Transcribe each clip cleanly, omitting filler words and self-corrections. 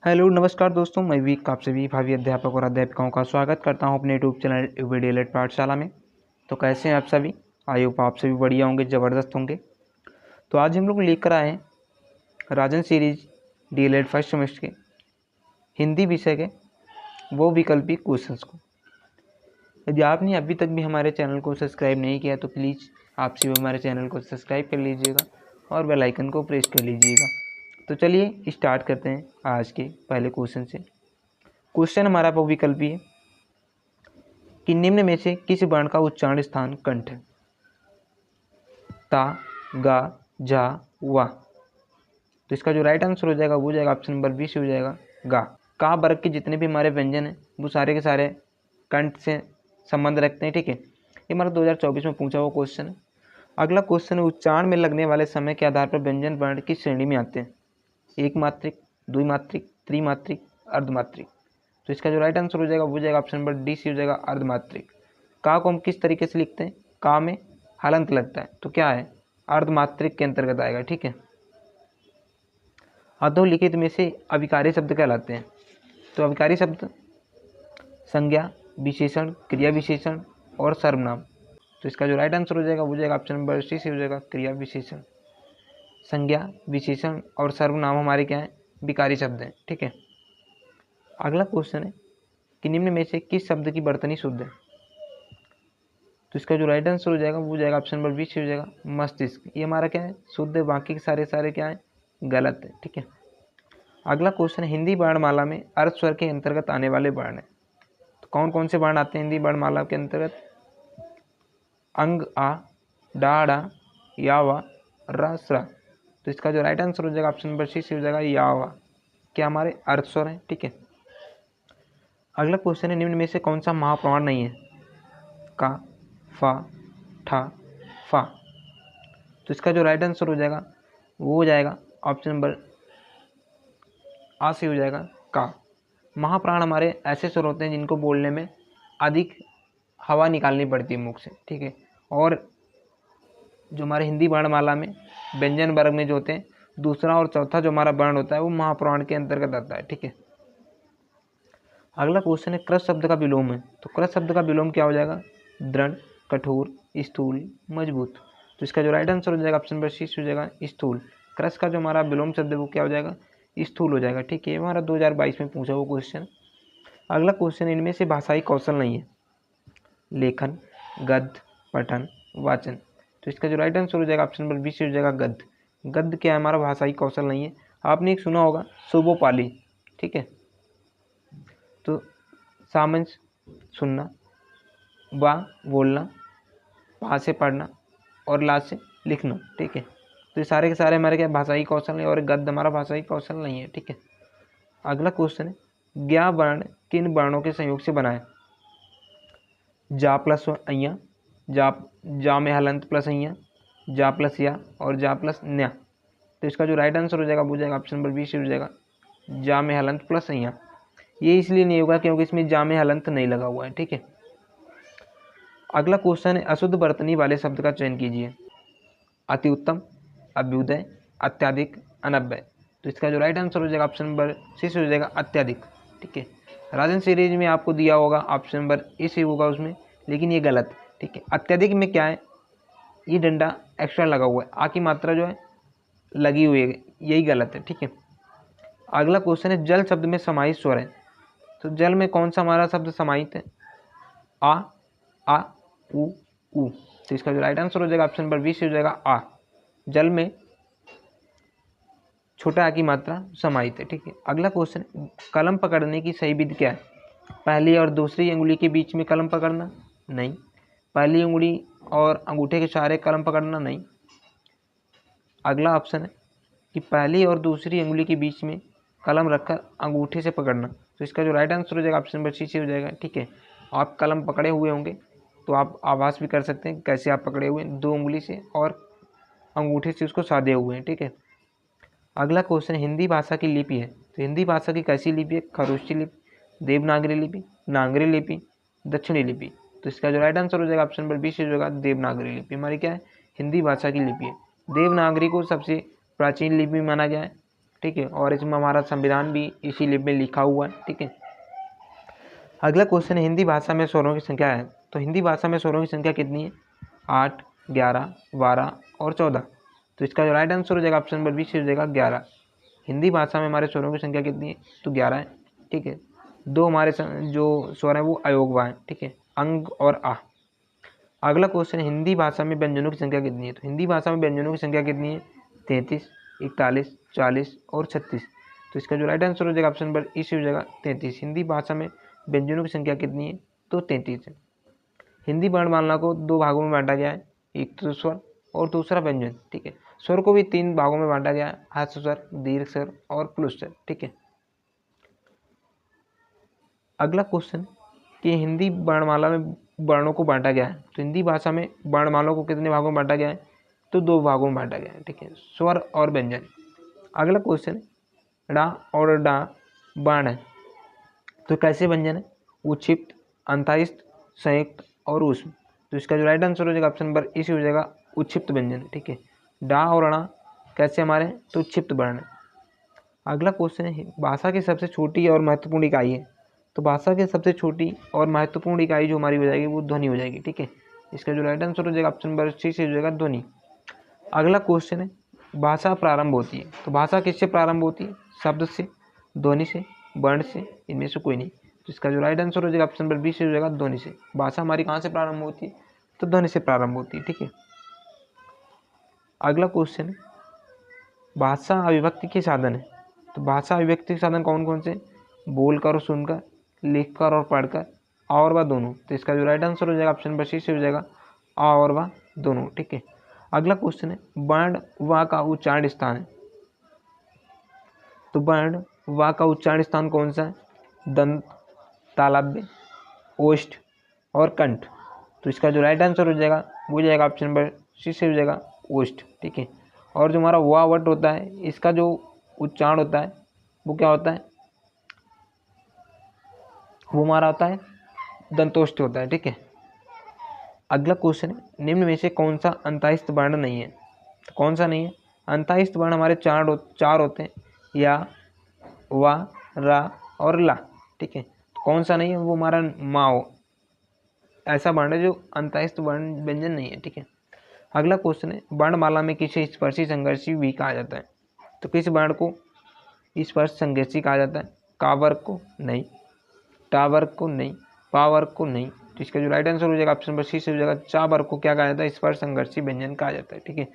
Hello नमस्कार दोस्तों, मैं वीक आप सभी भावी अध्यापक और अध्यापिकाओं का स्वागत करता हूं अपने यूट्यूब चैनल वीडियो पाठशाला में। तो कैसे हैं आप सभी? आई होप आप सभी बढ़िया होंगे, ज़बरदस्त होंगे। तो आज हम लोग लेकर आए हैं राजन सीरीज डीएलएड फर्स्ट सेमेस्टर के हिंदी विषय के वो विकल्पी क्वेश्चंस को। यदि आपने अभी तक भी हमारे चैनल को सब्सक्राइब नहीं किया तो प्लीज़ आप सभी हमारे चैनल को सब्सक्राइब कर लीजिएगा और बेल आइकन को प्रेस कर लीजिएगा। तो चलिए स्टार्ट करते हैं आज के पहले क्वेश्चन से। क्वेश्चन हमारा बहुविकल्पी है कि निम्न में से किस वर्ण का उच्चारण स्थान कंठ है? ता, गा, झा, वा। तो इसका जो राइट आंसर हो जाएगा वो जाएगा ऑप्शन नंबर बी से हो जाएगा गा। का वर्ग के जितने भी हमारे व्यंजन हैं वो सारे के सारे कंठ से संबंध रखते हैं। ठीक है, ये हमारा 2024 में पूछा हुआ क्वेश्चन है। अगला क्वेश्चन है, उच्चारण में लगने वाले समय के आधार पर व्यंजन वर्ण किस श्रेणी में आते हैं? एक मात्रिक, द्विमात्रिक, त्रिमात्रिक, अर्धमात्रिक। तो इसका जो राइट आंसर हो जाएगा वो जाएगा ऑप्शन नंबर डी सी हो जाएगा अर्धमात्रिक। का को हम किस तरीके से लिखते हैं? का में हलंत लगता है तो क्या है? अर्धमात्रिक के अंतर्गत आएगा। ठीक है, अधोलिखित में से अविकारी शब्द कहलाते हैं। तो अविकारी शब्द संज्ञा, विशेषण, क्रिया विशेषण और सर्वनाम। तो इसका जो राइट आंसर हो जाएगा वो जाएगा ऑप्शन नंबर सी से हो जाएगा क्रिया विशेषण। संज्ञा, विशेषण और सर्वनाम हमारे क्या है? विकारी शब्द हैं। ठीक है, अगला क्वेश्चन है कि निम्न में से किस शब्द की वर्तनी शुद्ध है? तो इसका जो राइट आंसर हो जाएगा वो जाएगा ऑप्शन नंबर बी से हो जाएगा मस्तिष्क। ये हमारा क्या है? शुद्ध है, बाकी के सारे क्या है? गलत है। ठीक है, अगला क्वेश्चन है, हिंदी वर्णमाला में अर्ध स्वर के अंतर्गत आने वाले वर्ण है। तो कौन कौन से वर्ण आते हैं हिंदी वर्णमाला के अंतर्गत? अंग आ, डा डा, या वा, रा स्रा। तो इसका जो राइट आंसर हो जाएगा ऑप्शन नंबर सी से हो जाएगा या वा। क्या हमारे अर्ध स्वर हैं। ठीक है, अगला क्वेश्चन है, निम्न में से कौन सा महाप्रमाण नहीं है? का, फा, ठा, फा। तो इसका जो राइट आंसर हो जाएगा वो हो जाएगा ऑप्शन नंबर आ से हो जाएगा का। महाप्राण हमारे ऐसे स्वर होते हैं जिनको बोलने में अधिक हवा निकालनी पड़ती है मुख से। ठीक है, और जो हमारे हिंदी वर्णमाला में व्यंजन वर्ग में जो होते हैं, दूसरा और चौथा जो हमारा वर्ण होता है वो महाप्राण के अंतर्गत आता है। ठीक है, अगला क्वेश्चन है, कृत शब्द का विलोम है। तो कृत शब्द का विलोम क्या हो जाएगा? दृढ़, कठोर, स्थूल, मजबूत। तो इसका जो राइट आंसर हो जाएगा ऑप्शन नंबर सी हो जाएगा स्थूल। कृत का जो हमारा विलोम शब्द है वो क्या हो जाएगा? स्थूल हो जाएगा। ठीक है, ये हमारा 2022 में पूछा हुआ क्वेश्चन। अगला क्वेश्चन, इनमें से भाषाई कौशल नहीं है? लेखन, गद्य, पठन, वाचन। तो इसका जो राइट आंसर हो जाएगा ऑप्शन नंबर बी से हो जाएगा गद्य। गद्य क्या है? हमारा भाषाई कौशल नहीं है। आपने एक सुना होगा सुबोपाली। ठीक है, तो सामंज सुनना, वा बोलना, पा से पढ़ना और ला से लिखना। ठीक है, तो ये सारे के सारे हमारे क्या भाषाई कौशल है और गद्य हमारा भाषाई कौशल नहीं है। ठीक है, अगला क्वेश्चन है, ज्ञा वर्ण किन वर्णों के संयोग से बना है? जा प्लस अइया, जा में हलंत प्लस अइया, जा प्लस या और जा प्लस न्या। तो इसका जो राइट आंसर हो जाएगा वो जाएगा ऑप्शन नंबर बी से हो जाएगा जा में हलंत प्लस अइया। ये इसलिए नहीं होगा क्योंकि इसमें जा में हलंत नहीं लगा हुआ है। ठीक है, अगला क्वेश्चन है, अशुद्ध वर्तनी वाले शब्द का चयन कीजिए। अति उत्तम, अभ्युदय, अत्याधिक, अनव्यय। तो इसका जो राइट आंसर हो जाएगा ऑप्शन नंबर सी से हो जाएगा अत्याधिक। ठीक है, राजन सीरीज में आपको दिया होगा ऑप्शन नंबर ए से होगा उसमें, लेकिन ये गलत। ठीक है, अत्याधिक में क्या है? ये डंडा एक्स्ट्रा लगा हुआ है, आ की मात्रा जो है लगी हुई है, यही गलत है। ठीक है, अगला क्वेश्चन है, जल शब्द में समाहित स्वर है। तो जल में कौन सा हमारा शब्द समाहित है? आ, उ, ऊ। तो इसका जो राइट आंसर हो जाएगा ऑप्शन नंबर बी से हो जाएगा आ। जल में छोटा आ की मात्रा समाहित है। ठीक है, अगला क्वेश्चन, कलम पकड़ने की सही विधि क्या है? पहली और दूसरी अंगुली के बीच में कलम पकड़ना? नहीं। पहली अंगुली और अंगूठे के सहारे कलम पकड़ना? नहीं। अगला ऑप्शन है कि पहली और दूसरी अंगुली के बीच में कलम रखकर अंगूठे से पकड़ना। तो इसका जो राइट आंसर हो जाएगा ऑप्शन नंबर सी से हो जाएगा। ठीक है, आप कलम पकड़े हुए होंगे तो आप आभास भी कर सकते हैं कैसे आप पकड़े हुए हैं, दो उंगली से और अंगूठे से उसको साधे हुए हैं। ठीक है, अगला क्वेश्चन, हिंदी भाषा की लिपि है। तो हिंदी भाषा की कैसी लिपि है? खरोष्ठी लिपि, देवनागरी लिपि, नागरी लिपि, दक्षिणी लिपि। तो इसका जो राइट आंसर हो जाएगा ऑप्शन नंबर बी से हो जाएगा देवनागरी लिपि। हमारी क्या है? हिंदी भाषा की लिपि है। देवनागरी को सबसे प्राचीन लिपि माना गया है ठीक है, और इसमें हमारा संविधान भी इसी में लिखा हुआ है। ठीक है, अगला क्वेश्चन है हिंदी भाषा में स्वरों की संख्या है। तो हिंदी भाषा में स्वरों की संख्या कितनी है? 8, 11, 12 और 14। तो इसका जो राइट आंसर हो जाएगा ऑप्शन नंबर बी से हो जाएगा 11। हिंदी भाषा में हमारे स्वरों की संख्या कितनी है? तो 11 है। ठीक है, 2 हमारे जो स्वर हैं वो अयोगवा हैं। ठीक है, अंग और आ। अगला क्वेश्चन है हिंदी भाषा में व्यंजनों की संख्या कितनी है? तो हिंदी भाषा में व्यंजनों की संख्या कितनी है? 33, 41, 40 और 36। तो इसका जो राइट आंसर हो जाएगा ऑप्शन नंबर ई से हो जाएगा 33। हिंदी भाषा में व्यंजनों की संख्या कितनी है? तो 33 है। हिंदी वर्णमाला को 2 भागों में बांटा गया है, एक तो स्वर और दूसरा व्यंजन। ठीक है, स्वर को भी 3 भागों में बांटा गया है, ह्रस्व स्वर, दीर्घ स्वर और प्लुत स्वर। ठीक है, अगला क्वेश्चन कि हिंदी वर्णमाला में वर्णों को बांटा गया है। तो हिंदी भाषा में वर्णमाला को कितने भागों में बांटा गया है? तो 2 भागों में बांटा गया है। ठीक है, स्वर और व्यंजन। अगला क्वेश्चन डा और डा बाण है, तो कैसे व्यंजन है? उच्छिप्त, अंतःस्थ, संयुक्त और ऊष्म। तो इसका जो राइट आंसर हो जाएगा ऑप्शन नंबर ई से हो जाएगा उच्छिप्त व्यंजन। ठीक है, डा और णा कैसे हमारे? तो उच्छिप्त वर्ण है। अगला क्वेश्चन है भाषा की सबसे छोटी और महत्वपूर्ण इकाई है। तो भाषा की सबसे छोटी और महत्वपूर्ण इकाई जो हमारी हो जाएगी वो ध्वनि हो जाएगी। ठीक है, इसका जो राइट आंसर हो जाएगा ऑप्शन नंबर सी से हो जाएगा ध्वनि। अगला क्वेश्चन है भाषा प्रारंभ होती है। तो भाषा किससे प्रारंभ होती है? शब्द से, ध्वनि से, वर्ण से, इनमें से कोई नहीं। तो इसका जो राइट आंसर हो जाएगा ऑप्शन नंबर बी से हो जाएगा ध्वनि से। भाषा हमारी कहाँ से प्रारंभ होती है? तो ध्वनि से प्रारंभ होती है। ठीक है, अगला क्वेश्चन है भाषा अभिव्यक्ति के साधन है। तो भाषा अभिव्यक्ति के साधन कौन कौन से? बोलकर और सुनकर, लिखकर और पढ़कर, आ और वह दोनों। तो इसका जो राइट आंसर हो जाएगा ऑप्शन नंबर सी से हो जाएगा आ और वह दोनों। ठीक है, अगला क्वेश्चन है वर्ण व का उच्चारण स्थान है। तो वर्ण व का उच्चारण स्थान कौन सा है? दंत, तालव्य, ओष्ठ और कंठ। तो इसका जो राइट आंसर हो जाएगा वो जाएगा ऑप्शन नंबर सी से हो जाएगा ओष्ठ। ठीक है, और जो हमारा वा वट होता है इसका जो उच्चारण होता है वो क्या होता है? वो हमारा होता है दंतोष्ठ होता है। ठीक है, अगला क्वेश्चन है निम्न में से कौन सा अंतःस्थ वर्ण नहीं है? तो कौन सा नहीं है? अंतःस्थ वर्ण हमारे चार होते हैं, या, वा, रा और ला। ठीक है, तो कौन सा नहीं है? वो हमारा माओ ऐसा वर्ण है जो अंतःस्थ वर्ण व्यंजन नहीं है। ठीक है, अगला क्वेश्चन है वर्णमाला में किसे स्पर्शी संघर्षी भी कहा जाता है? तो किस वर्ण को स्पर्श संघर्षी कहा जाता है? का वर्ग को नहीं, टा वर्ग को नहीं, पा वर्ग को नहीं। तो इसका जो राइट आंसर हो जाएगा ऑप्शन नंबर सी से हो जाएगा चा वर्ग को क्या कहा जाता है? स्पर्श संघर्षी व्यंजन कहा जाता है। ठीक है,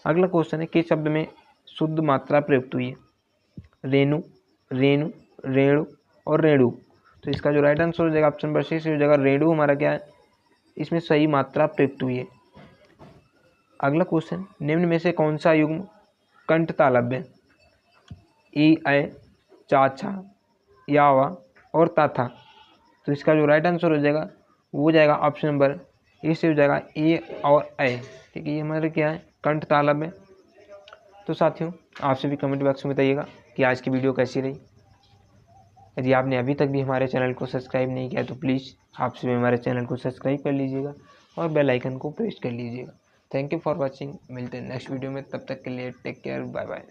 अगला क्वेश्चन है किस शब्द में शुद्ध मात्रा प्रयुक्त हुई है? रेणु, रेणु, रेणु और रेणु। तो इसका जो राइट आंसर हो जाएगा ऑप्शन नंबर सी से हो जाएगा रेणु हमारा क्या है? इसमें सही मात्रा प्रयुक्त हुई है। अगला क्वेश्चन निम्न में से कौन सा युग्म कंठ तालव्य? ई, ऐ, चा, छा, या, वा और ता, था। तो इसका जो राइट आंसर हो जाएगा वो जाएगा ऑप्शन नंबर ए से हो जाएगा ए और ऐ। ठीक है, ये हमारे क्या है? कंठ तालव्य। तो साथियों आपसे भी कमेंट बॉक्स में बताइएगा कि आज की वीडियो कैसी रही। यदि आपने अभी तक भी हमारे चैनल को सब्सक्राइब नहीं किया तो प्लीज़ आपसे भी हमारे चैनल को सब्सक्राइब कर लीजिएगा और बेल आइकन को प्रेस कर लीजिएगा। Thank you for watching. मिलते हैं नेक्स्ट वीडियो में, तब तक के लिए टेक केयर, बाय बाय।